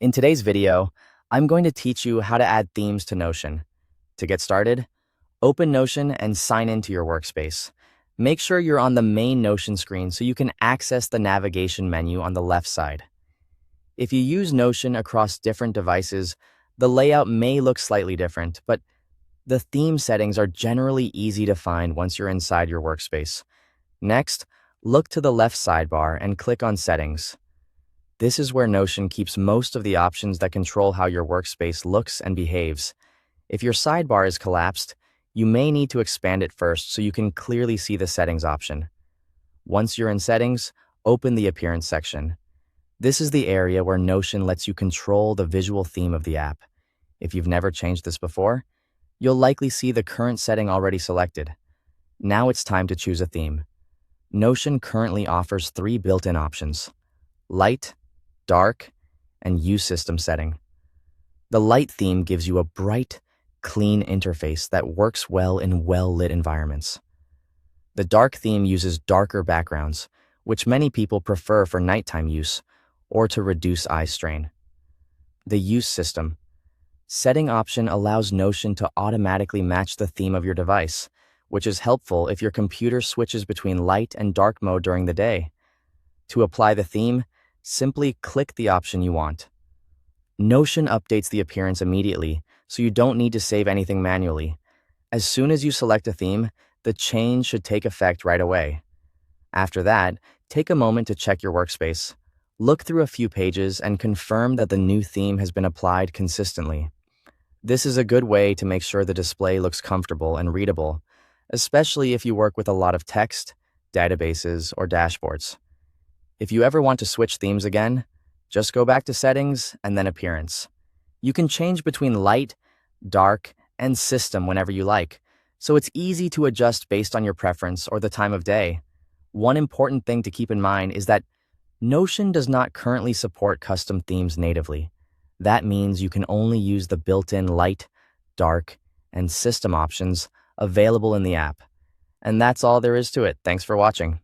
In today's video, I'm going to teach you how to add themes to Notion. To get started, open Notion and sign into your workspace. Make sure you're on the main Notion screen so you can access the navigation menu on the left side. If you use Notion across different devices, the layout may look slightly different, but the theme settings are generally easy to find once you're inside your workspace. Next, look to the left sidebar and click on Settings. This is where Notion keeps most of the options that control how your workspace looks and behaves. If your sidebar is collapsed, you may need to expand it first so you can clearly see the Settings option. Once you're in Settings, open the Appearance section. This is the area where Notion lets you control the visual theme of the app. If you've never changed this before, you'll likely see the current setting already selected. Now it's time to choose a theme. Notion currently offers 3 built-in options: Light, Dark, and Use System setting. The light theme gives you a bright, clean interface that works well in well-lit environments. The dark theme uses darker backgrounds, which many people prefer for nighttime use or to reduce eye strain. The Use System setting option allows Notion to automatically match the theme of your device, which is helpful if your computer switches between light and dark mode during the day. To apply the theme, simply click the option you want. Notion updates the appearance immediately, so you don't need to save anything manually. As soon as you select a theme, the change should take effect right away. After that, take a moment to check your workspace. Look through a few pages and confirm that the new theme has been applied consistently. This is a good way to make sure the display looks comfortable and readable, especially if you work with a lot of text, databases, or dashboards. If you ever want to switch themes again, just go back to Settings and then Appearance. You can change between light, dark, and system whenever you like, so it's easy to adjust based on your preference or the time of day. One important thing to keep in mind is that Notion does not currently support custom themes natively. That means you can only use the built-in light, dark, and system options available in the app. And that's all there is to it. Thanks for watching.